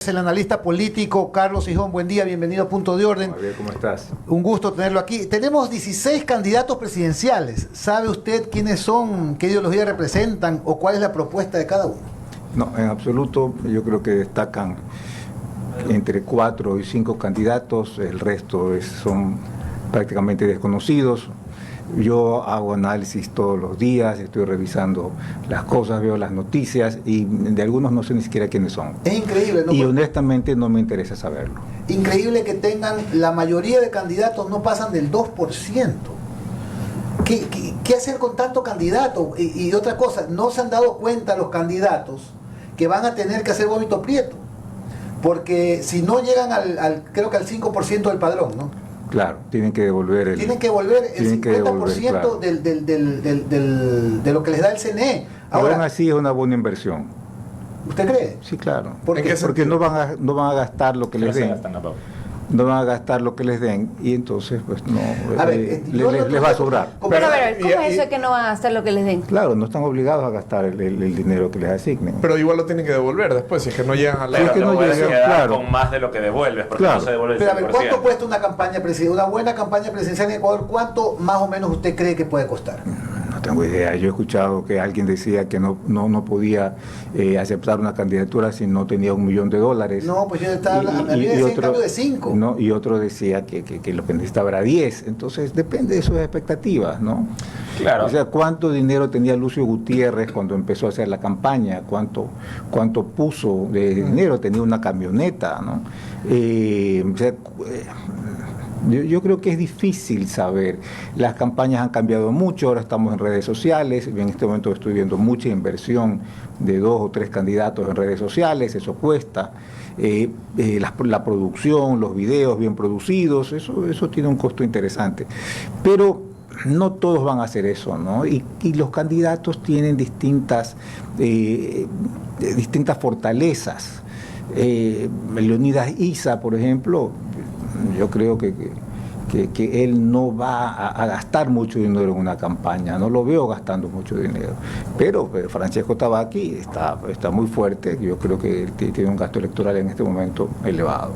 El analista político Carlos Sijón, buen día, bienvenido a Punto de Orden. Javier, ¿cómo estás? Un gusto tenerlo aquí. Tenemos 16 candidatos presidenciales. ¿Sabe usted quiénes son, qué ideología representan o cuál es la propuesta de cada uno? No, en absoluto. Yo creo que destacan entre 4 y 5 candidatos, el resto son prácticamente desconocidos. Yo hago análisis todos los días, estoy revisando las cosas, veo las noticias y de algunos no sé ni siquiera quiénes son. Es increíble, ¿no? Y honestamente no me interesa saberlo. Increíble que tengan, la mayoría de candidatos no pasan del 2%. ¿Qué hacer con tanto candidato? Y otra cosa, no se han dado cuenta los candidatos que van a tener que hacer vómito prieto. Porque si no llegan creo que al 5% del padrón, ¿no? Claro, tienen que devolver el 50% claro. de lo que les da el CNE. Ahora, aún así es una buena inversión. ¿Usted cree? Sí, claro. ¿Por qué? Porque no van a gastar lo que les den. No van a gastar lo que les den y entonces pues no les va a sobrar. Pero a ver, ¿cómo es eso que no van a gastar lo que les den? Claro, no están obligados a gastar el dinero que les asignen. Pero igual lo tienen que devolver después, si es que no llegan a la... Pero es que no puedes llegan, quedar claro, con más de lo que devuelves, porque claro, no se devuelve el 100%. Pero a ver, ¿cuánto cuesta una campaña presidencial? Una buena campaña presidencial en Ecuador, ¿cuánto más o menos usted cree que puede costar? No tengo idea. Yo he escuchado que alguien decía que no podía aceptar una candidatura si no tenía $1 millón. No, pues yo estaba hablando en cambio de 5. No, y otro decía que lo que necesitaba era 10. Entonces depende de sus expectativas, ¿no? Claro. O sea, ¿cuánto dinero tenía Lucio Gutiérrez cuando empezó a hacer la campaña? ¿Cuánto puso de dinero? Tenía una camioneta, ¿no? O sea, yo creo que es difícil saber. Las campañas han cambiado mucho, ahora estamos en redes sociales, en este momento estoy viendo mucha inversión de 2 o 3 candidatos en redes sociales, eso cuesta. La producción, los videos bien producidos, eso tiene un costo interesante. Pero no todos van a hacer eso, ¿no? Y los candidatos tienen distintas fortalezas. Leonidas Issa, por ejemplo, yo creo que él no va a gastar mucho dinero en una campaña, no lo veo gastando mucho dinero, pero Francesco Tabaqui está muy fuerte, yo creo que tiene un gasto electoral en este momento elevado.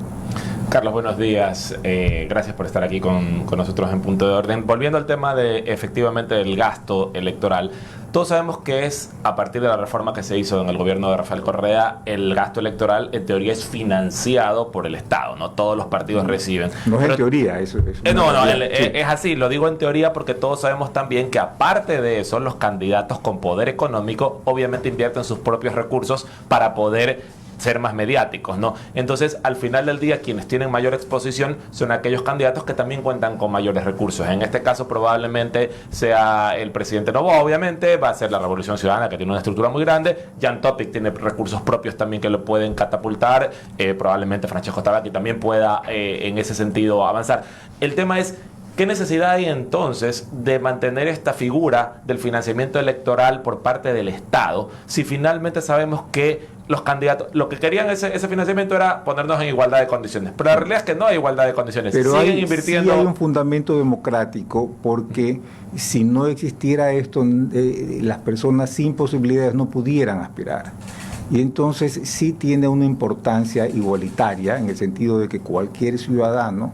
Carlos, buenos días. Gracias por estar aquí con nosotros en Punto de Orden. Volviendo al tema de efectivamente del gasto electoral, todos sabemos que es a partir de la reforma que se hizo en el gobierno de Rafael Correa, el gasto electoral en teoría es financiado por el Estado, ¿no? Todos los partidos reciben. No es en teoría, eso es. Sí. Es así, lo digo en teoría porque todos sabemos también que aparte de eso, los candidatos con poder económico obviamente invierten sus propios recursos para poder ser más mediáticos, ¿no? Entonces, al final del día, quienes tienen mayor exposición son aquellos candidatos que también cuentan con mayores recursos. En este caso, probablemente sea el presidente Noboa, obviamente, va a ser la Revolución Ciudadana, que tiene una estructura muy grande. Jan Topic tiene recursos propios también que lo pueden catapultar. Probablemente Francesco Tabaqui también pueda, en ese sentido, avanzar. El tema es, ¿qué necesidad hay entonces de mantener esta figura del financiamiento electoral por parte del Estado si finalmente sabemos que los candidatos, lo que querían ese financiamiento era ponernos en igualdad de condiciones? Pero la realidad es que no hay igualdad de condiciones. Pero siguen invirtiendo. Sí hay un fundamento democrático, porque si no existiera esto, las personas sin posibilidades no pudieran aspirar. Y entonces sí tiene una importancia igualitaria en el sentido de que cualquier ciudadano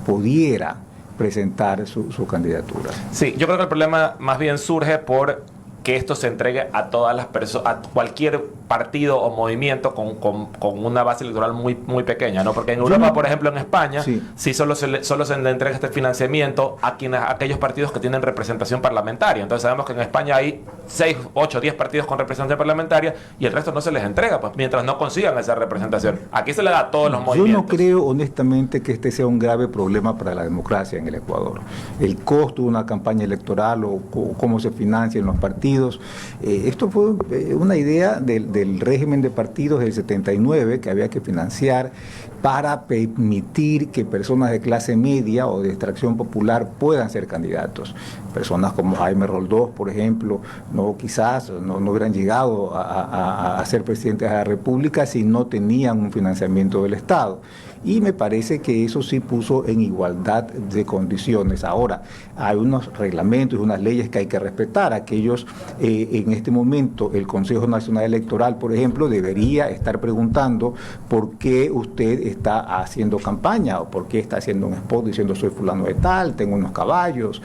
pudiera presentar su candidatura. Sí, yo creo que el problema más bien surge por que esto se entregue a todas las personas, a cualquier partido o movimiento con una base electoral muy pequeña, ¿no? Porque en Europa, por ejemplo, en España, sí solo se le entrega este financiamiento a aquellos partidos que tienen representación parlamentaria. Entonces sabemos que en España hay 6, 8, 10 partidos con representación parlamentaria y el resto no se les entrega, pues mientras no consigan esa representación. Aquí se le da a todos los movimientos. Yo no creo, honestamente, que este sea un grave problema para la democracia en el Ecuador. El costo de una campaña electoral o cómo se financian los partidos. Esto fue una idea del régimen de partidos del 79, que había que financiar para permitir que personas de clase media o de extracción popular puedan ser candidatos. Personas como Jaime Roldós, por ejemplo, quizás no hubieran llegado a ser presidentes de la República si no tenían un financiamiento del Estado. Y me parece que eso sí puso en igualdad de condiciones. Ahora, hay unos reglamentos y unas leyes que hay que respetar. Aquellos en este momento el Consejo Nacional Electoral, por ejemplo, debería estar preguntando por qué usted está haciendo campaña o por qué está haciendo un spot diciendo soy fulano de tal, tengo unos caballos.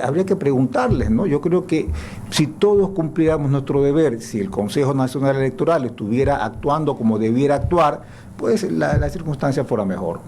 Habría que preguntarles, ¿no? Yo creo que si todos cumpliéramos nuestro deber, si el Consejo Nacional Electoral estuviera actuando como debiera actuar, pues la circunstancia fuera mejor.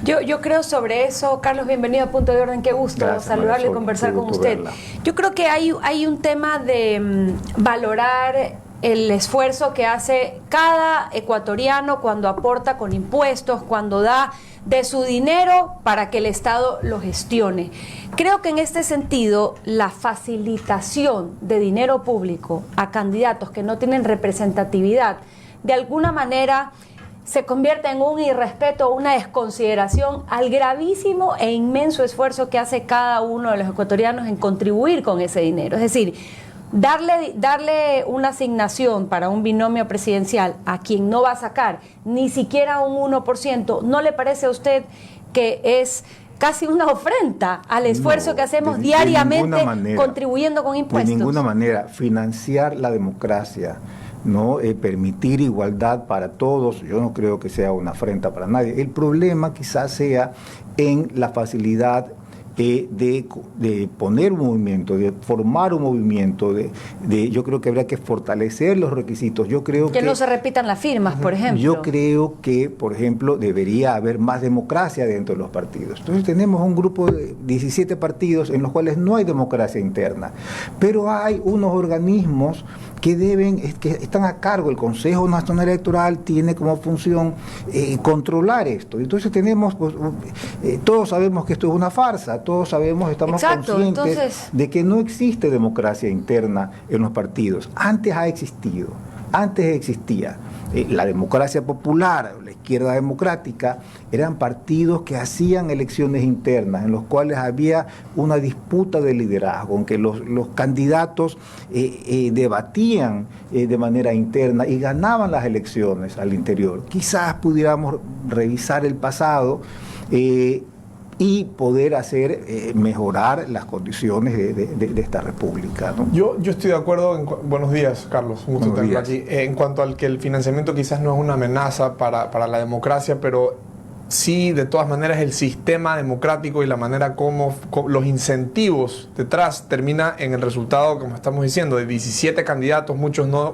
Yo creo sobre eso, Carlos, bienvenido a Punto de Orden, qué gusto saludarle y conversar con usted. Verla. Yo creo que hay un tema de valorar el esfuerzo que hace cada ecuatoriano cuando aporta con impuestos, cuando da de su dinero para que el Estado lo gestione. Creo que en este sentido, la facilitación de dinero público a candidatos que no tienen representatividad, de alguna manera se convierte en un irrespeto, una desconsideración al gravísimo e inmenso esfuerzo que hace cada uno de los ecuatorianos en contribuir con ese dinero. Es decir, darle una asignación para un binomio presidencial a quien no va a sacar ni siquiera un 1%, ¿no le parece a usted que es casi una ofrenda al esfuerzo que hacemos diariamente contribuyendo con impuestos? De ninguna manera. Financiar la democracia, no permitir igualdad para todos, yo no creo que sea una afrenta para nadie. El problema quizás sea en la facilidad de poner un movimiento, de formar un movimiento, yo creo que habría que fortalecer los requisitos. Yo creo que no se repitan las firmas, por ejemplo. Yo creo que, por ejemplo, debería haber más democracia dentro de los partidos. Entonces tenemos un grupo de 17 partidos en los cuales no hay democracia interna, pero hay unos organismos que están a cargo. El Consejo Nacional Electoral tiene como función controlar esto. Entonces tenemos, pues, todos sabemos que esto es una farsa, todos sabemos, estamos conscientes de que no existe democracia interna en los partidos. Antes existía. La democracia popular, la izquierda democrática, eran partidos que hacían elecciones internas, en los cuales había una disputa de liderazgo, en que los candidatos debatían de manera interna y ganaban las elecciones al interior. Quizás pudiéramos revisar el pasado y poder mejorar las condiciones de esta república, ¿no? Yo estoy de acuerdo. Buenos días, Carlos, un gusto tenerlo aquí. En cuanto al que el financiamiento quizás no es una amenaza para la democracia, pero sí, de todas maneras, el sistema democrático y la manera como los incentivos detrás termina en el resultado, como estamos diciendo, de 17 candidatos, muchos no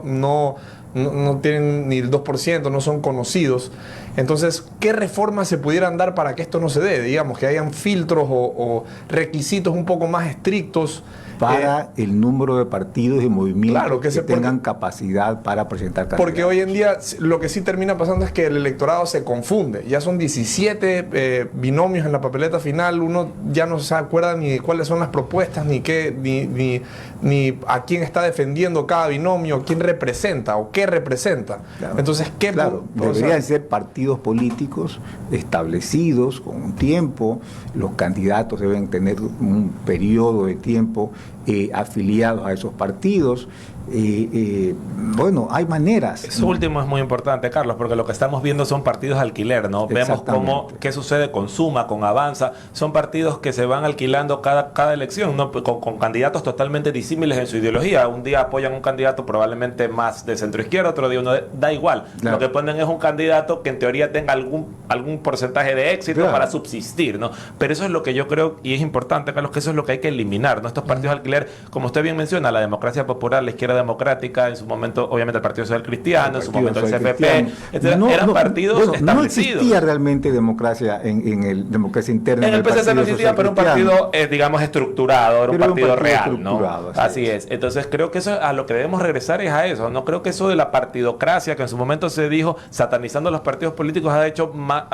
tienen ni el 2%, no son conocidos. Entonces, ¿qué reformas se pudieran dar para que esto no se dé? Digamos, que hayan filtros o requisitos un poco más estrictos para el número de partidos y movimientos que tengan capacidad para presentar candidatos. Porque hoy en día lo que sí termina pasando es que el electorado se confunde. Ya son 17 binomios en la papeleta final, uno ya no se acuerda ni de cuáles son las propuestas, ni a quién está defendiendo cada binomio, quién representa o qué representa. Claro. Entonces, deberían ser partidos políticos establecidos con un tiempo. Los candidatos deben tener un periodo de tiempo afiliados a esos partidos. Bueno, hay maneras. Eso último es muy importante, Carlos, porque lo que estamos viendo son partidos de alquiler, ¿no? Vemos qué sucede con Suma, con Avanza. Son partidos que se van alquilando cada elección, ¿no? Con candidatos totalmente disímiles en su ideología. Un día apoyan un candidato probablemente más de centro izquierda, otro día uno da igual. Claro. Lo que ponen es un candidato que en teoría tenga algún porcentaje de éxito para subsistir, ¿no? Pero eso es lo que yo creo, y es importante, Carlos, que eso es lo que hay que eliminar, ¿no? Estos partidos de alquiler, como usted bien menciona, la democracia popular, la izquierda democrática, en su momento, obviamente, el Partido Social Cristiano, en su momento el CFP, eran partidos establecidos. No existía realmente democracia democracia interna. En el PSC no existía, pero un partido, digamos, estructurado, era un partido real, ¿no? Así es. Entonces, creo que eso a lo que debemos regresar es a eso. No creo que eso de la partidocracia, que en su momento se dijo, satanizando a los partidos políticos, ha hecho más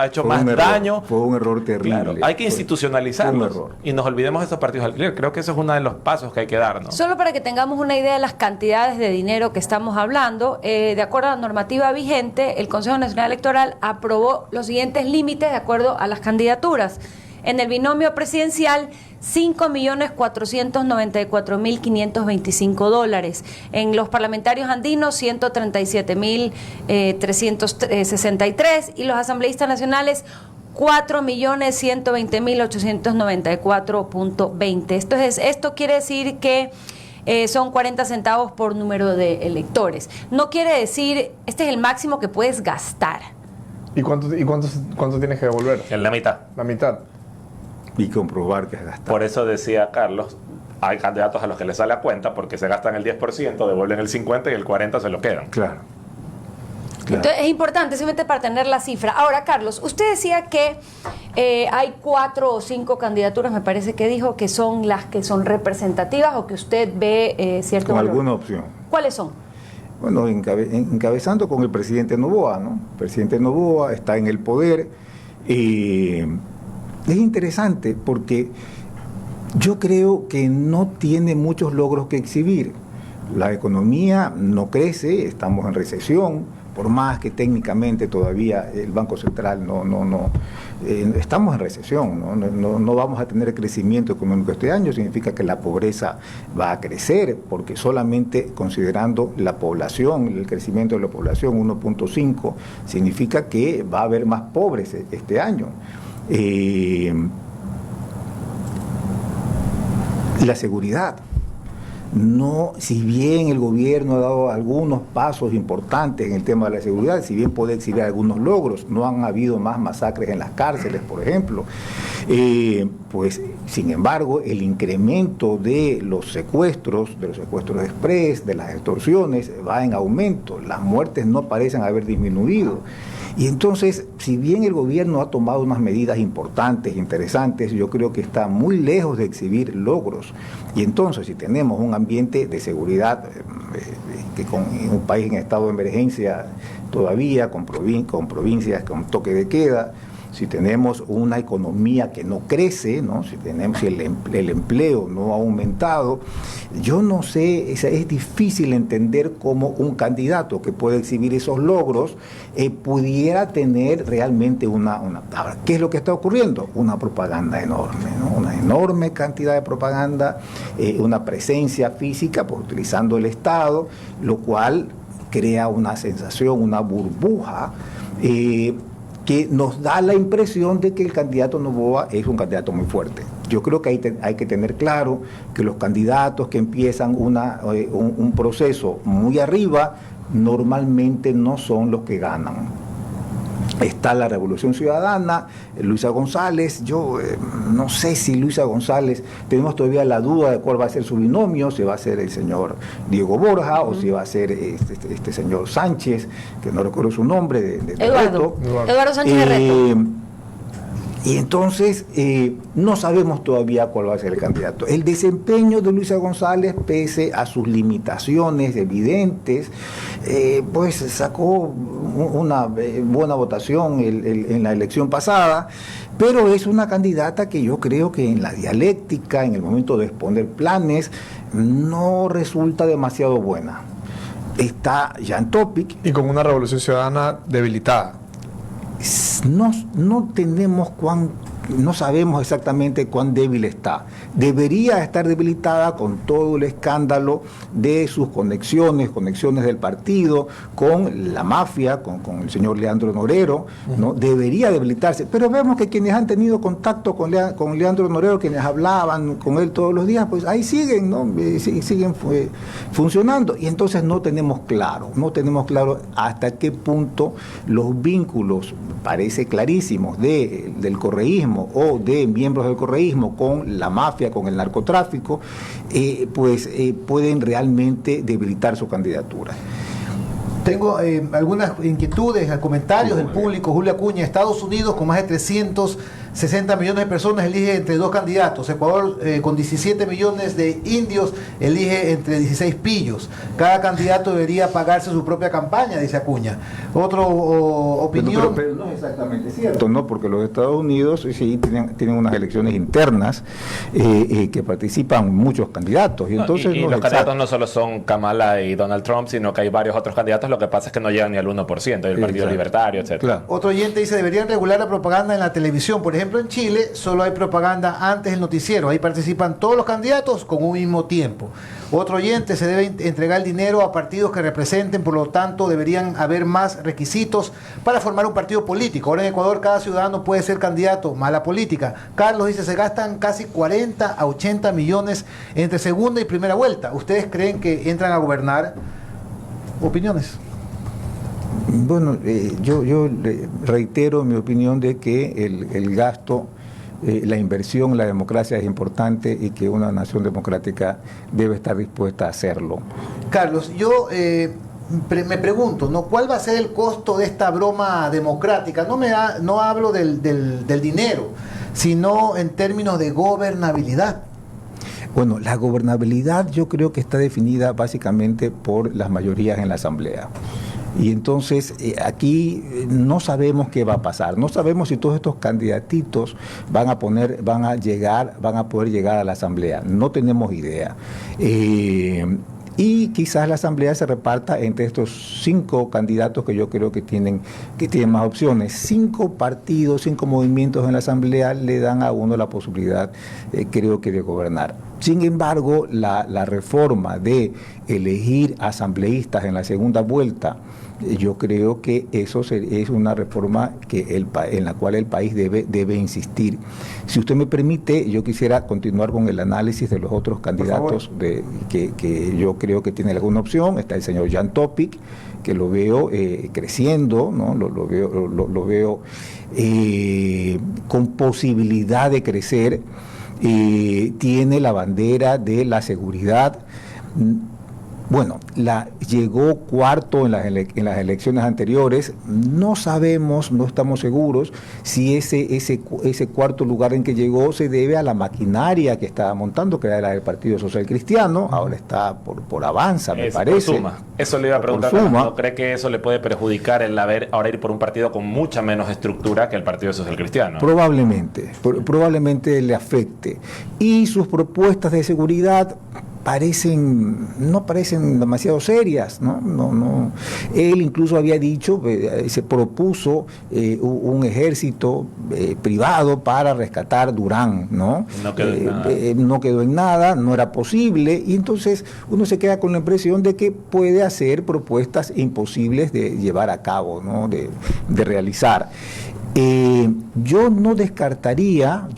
daño. Fue un error terrible. Claro, hay que institucionalizarlos y nos olvidemos de estos partidos de alquiler. Creo que eso es uno de los pasos que hay que dar, ¿no? Solo para que tengamos una idea de las cantidades de dinero que estamos hablando, de acuerdo a la normativa vigente, el Consejo Nacional Electoral aprobó los siguientes límites de acuerdo a las candidaturas. En el binomio presidencial, $5.494.525. En los parlamentarios andinos, $137.363. Y los asambleístas nacionales, $4.120.894.20. Esto quiere decir que son 40 centavos por número de electores. No quiere decir, este es el máximo que puedes gastar. ¿Y cuánto tienes que devolver? En la mitad. La mitad. Y comprobar que has gastado. Por eso decía Carlos, hay candidatos a los que les sale a cuenta porque se gastan el 10%, devuelven el 50% y el 40% se lo quedan. Claro. Entonces es importante simplemente para tener la cifra. Ahora, Carlos, usted decía que hay 4 o 5 candidaturas, me parece que dijo, que son las que son representativas o que usted ve cierto Con valor. alguna opción. ¿Cuáles son? Bueno, encabezando con el presidente Noboa, ¿no? El presidente Noboa está en el poder. Es interesante porque yo creo que no tiene muchos logros que exhibir. La economía no crece, estamos en recesión. Por más que técnicamente todavía el Banco Central estamos en recesión, no vamos a tener crecimiento económico este año, significa que la pobreza va a crecer, porque solamente considerando la población, el crecimiento de la población 1.5, significa que va a haber más pobres este año. La seguridad. No, si bien el gobierno ha dado algunos pasos importantes en el tema de la seguridad, si bien puede exhibir algunos logros, no han habido más masacres en las cárceles, por ejemplo, pues sin embargo el incremento de los secuestros express, de las extorsiones, va en aumento, las muertes no parecen haber disminuido. Y entonces, si bien el gobierno ha tomado unas medidas importantes, interesantes, yo creo que está muy lejos de exhibir logros. Y entonces, si tenemos un ambiente de seguridad, que con un país en estado de emergencia todavía, con provincias con toque de queda, si tenemos una economía que no crece, ¿no? Si el empleo no ha aumentado, yo no sé, es difícil entender cómo un candidato que puede exhibir esos logros pudiera tener realmente una. Ahora, ¿qué es lo que está ocurriendo? Una propaganda enorme, ¿no? Una enorme cantidad de propaganda, una presencia física, pues, utilizando el Estado, lo cual crea una sensación, una burbuja, que nos da la impresión de que el candidato Noboa es un candidato muy fuerte. Yo creo que hay que tener claro que los candidatos que empiezan un proceso muy arriba normalmente no son los que ganan. Está la Revolución Ciudadana, Luisa González. Yo no sé si Luisa González, tenemos todavía la duda de cuál va a ser su binomio, si va a ser el señor Diego Borja o si va a ser este señor Sánchez, que no recuerdo su nombre, Eduardo Sánchez de Reto. Y entonces no sabemos todavía cuál va a ser el candidato. El desempeño de Luisa González, pese a sus limitaciones evidentes, pues sacó una buena votación en la elección pasada, pero es una candidata que yo creo que en la dialéctica, en el momento de exponer planes, no resulta demasiado buena. Está Jan Topic. Y con una Revolución Ciudadana debilitada. No sabemos exactamente cuán débil está. Debería estar debilitada con todo el escándalo de sus conexiones del partido con la mafia, con el señor Leandro Norero, ¿no? Debería debilitarse, pero vemos que quienes han tenido contacto con Leandro Norero, quienes hablaban con él todos los días, pues ahí siguen, ¿no? Siguen funcionando, y entonces no tenemos claro hasta qué punto los vínculos, parece clarísimos, del correísmo o de miembros del correísmo con la mafia, con el narcotráfico, pueden realmente debilitar su candidatura. Tengo algunas inquietudes, comentarios del público. Julio Acuña: Estados Unidos, con más de 360 millones de personas, elige entre 2 candidatos. Ecuador, con 17 millones de indios, elige entre 16 pillos. Cada candidato debería pagarse su propia campaña, dice Acuña. Opinión. Pero no es exactamente cierto, ¿no? Porque los Estados Unidos sí tienen unas elecciones internas que participan muchos candidatos. Y entonces los candidatos no solo son Kamala y Donald Trump, sino que hay varios otros candidatos, lo que pasa es que no llegan ni al 1%, el Partido Libertario, etc. Claro. Otro oyente dice, deberían regular la propaganda en la televisión. Por ejemplo, en Chile solo hay propaganda antes del noticiero. Ahí participan todos los candidatos con un mismo tiempo. Otro oyente, se debe entregar el dinero a partidos que representen, por lo tanto deberían haber más requisitos para formar un partido político. Ahora en Ecuador cada ciudadano puede ser candidato. Mala política. Carlos dice, se gastan casi 40 a 80 millones entre segunda y primera vuelta. ¿Ustedes creen que entran a gobernar? Opiniones. Bueno, yo reitero mi opinión de que el gasto, la inversión en la democracia es importante y que una nación democrática debe estar dispuesta a hacerlo. Carlos, yo me pregunto, ¿no? ¿Cuál va a ser el costo de esta broma democrática? No hablo del dinero, sino en términos de gobernabilidad. Bueno, la gobernabilidad yo creo que está definida básicamente por las mayorías en la Asamblea. Y entonces aquí no sabemos qué va a pasar, no sabemos si todos estos candidatitos van a poder llegar a la Asamblea, no tenemos idea. Y quizás la Asamblea se reparta entre estos 5 candidatos que yo creo que tienen más opciones. 5 partidos, 5 movimientos en la Asamblea le dan a uno la posibilidad, creo que, de gobernar. Sin embargo, la reforma de elegir asambleístas en la segunda vuelta, yo creo que eso es una reforma en la cual el país debe insistir. Si usted me permite, yo quisiera continuar con el análisis de los otros candidatos que yo creo que tiene alguna opción. Está el señor Jan Topic, que lo veo creciendo, ¿no? Lo veo con posibilidad de crecer. Tiene la bandera de la seguridad. Bueno, llegó cuarto en las elecciones anteriores. No sabemos, no estamos seguros si ese cuarto lugar en que llegó se debe a la maquinaria que estaba montando, que era la del Partido Social Cristiano. Ahora está por Avanza, me parece. Por Suma. Eso le iba a preguntar. ¿No cree que eso le puede perjudicar el ahora ir por un partido con mucha menos estructura que el Partido Social Cristiano? Probablemente le afecte. Y sus propuestas de seguridad no parecen demasiado serias, ¿no? Él incluso había dicho, se propuso un ejército privado para rescatar Durán, ¿no? No quedó en nada, no era posible, y entonces uno se queda con la impresión de que puede hacer propuestas imposibles de llevar a cabo, ¿no? De realizar. Yo no despreciaría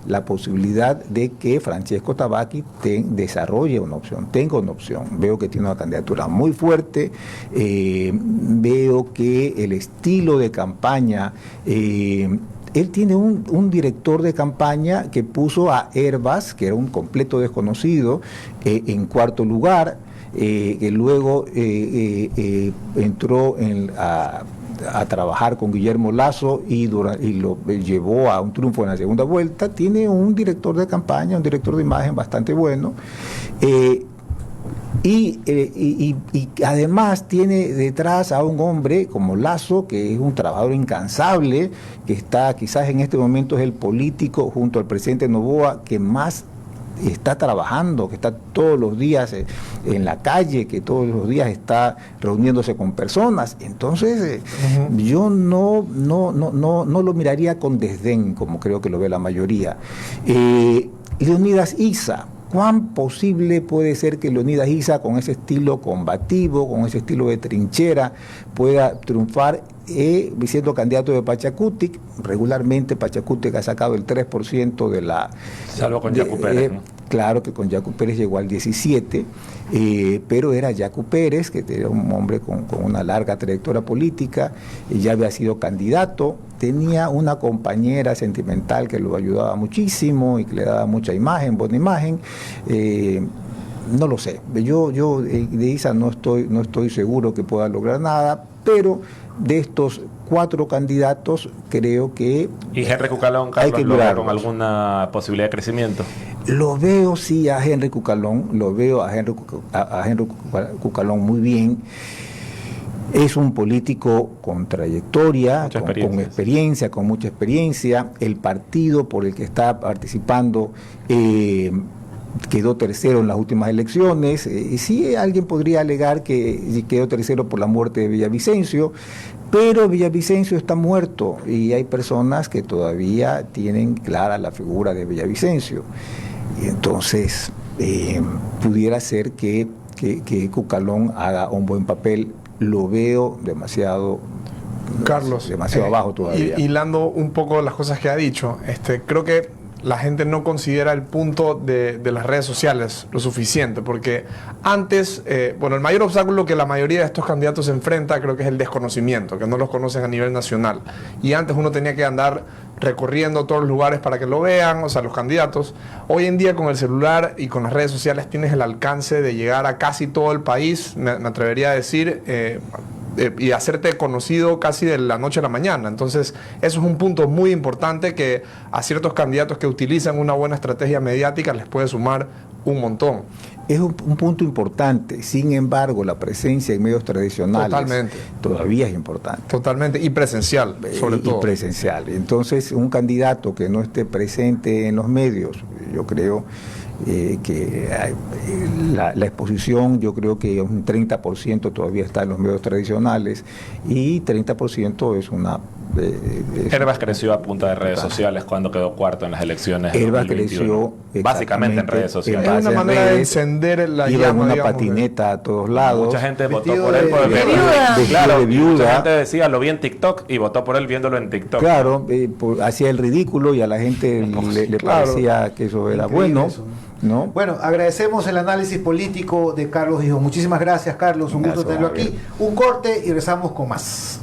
la posibilidad de que Francesco Tabacchi desarrolle una opción, tenga una opción. Veo que tiene una candidatura muy fuerte, veo que el estilo de campaña, él tiene un director de campaña que puso a Herbas, que era un completo desconocido, en cuarto lugar, que luego entró a trabajar con Guillermo Lasso y lo llevó a un triunfo en la segunda vuelta. Tiene un director de campaña, un director de imagen bastante bueno, y además tiene detrás a un hombre como Lasso, que es un trabajador incansable, que está quizás en este momento es el político junto al presidente Noboa que más está trabajando, que está todos los días en la calle, que todos los días está reuniéndose con personas. Entonces yo no lo miraría con desdén, como creo que lo ve la mayoría. Leonidas Issa, ¿cuán posible puede ser que Leonidas Issa, con ese estilo combativo, con ese estilo de trinchera, pueda triunfar siendo candidato de Pachacutic? Regularmente Pachacutic ha sacado el 3% de la... Salvo con Yacu Pérez, ¿no? Claro que con Yacu Pérez llegó al 17%, pero era Yacu Pérez, que era un hombre con una larga trayectoria política, ya había sido candidato, tenía una compañera sentimental que lo ayudaba muchísimo y que le daba mucha imagen, buena imagen. No lo sé, yo de Issa no estoy seguro que pueda lograr nada, pero de estos 4 candidatos creo que... ¿Y Henry Cucalón, Carlos, lo ve con alguna posibilidad de crecimiento? Lo veo, sí, a Henry Cucalón, Cucalón muy bien. Es un político con trayectoria, con experiencia, con mucha experiencia. El partido por el que está participando quedó tercero en las últimas elecciones. Sí, alguien podría alegar que quedó tercero por la muerte de Villavicencio, pero Villavicencio está muerto y hay personas que todavía tienen clara la figura de Villavicencio. Y entonces pudiera ser que Cucalón haga un buen papel. Lo veo demasiado, Carlos, demasiado abajo todavía. Hilando un poco las cosas que ha dicho, creo que la gente no considera el punto de las redes sociales lo suficiente, porque antes, el mayor obstáculo que la mayoría de estos candidatos se enfrenta creo que es el desconocimiento, que no los conocen a nivel nacional. Y antes uno tenía que andar recorriendo todos los lugares para que lo vean, o sea, los candidatos. Hoy en día con el celular y con las redes sociales tienes el alcance de llegar a casi todo el país, me atrevería a decir, y hacerte conocido casi de la noche a la mañana. Entonces, eso es un punto muy importante que a ciertos candidatos que utilizan una buena estrategia mediática les puede sumar un montón. Es un punto importante, sin embargo, la presencia en medios tradicionales todavía es importante. Totalmente, y presencial, sobre todo. Y presencial. Entonces, un candidato que no esté presente en los medios, yo creo que la exposición, yo creo que un 30% todavía está en los medios tradicionales y 30% es una... Herbas creció a punta de redes sociales cuando quedó cuarto en las elecciones. Herbas creció básicamente en redes sociales. Es una manera de encender la llama. Iba en una patineta a todos lados. Mucha gente votó por él por de viuda. Mucha gente decía, lo vi en TikTok y votó por él viéndolo en TikTok. Claro, hacía el ridículo y a la gente le parecía que eso era bueno. ¿No? Bueno, agradecemos el análisis político de Carlos Hijo. Muchísimas gracias, Carlos. Un gusto tenerlo aquí. Un corte y regresamos con más.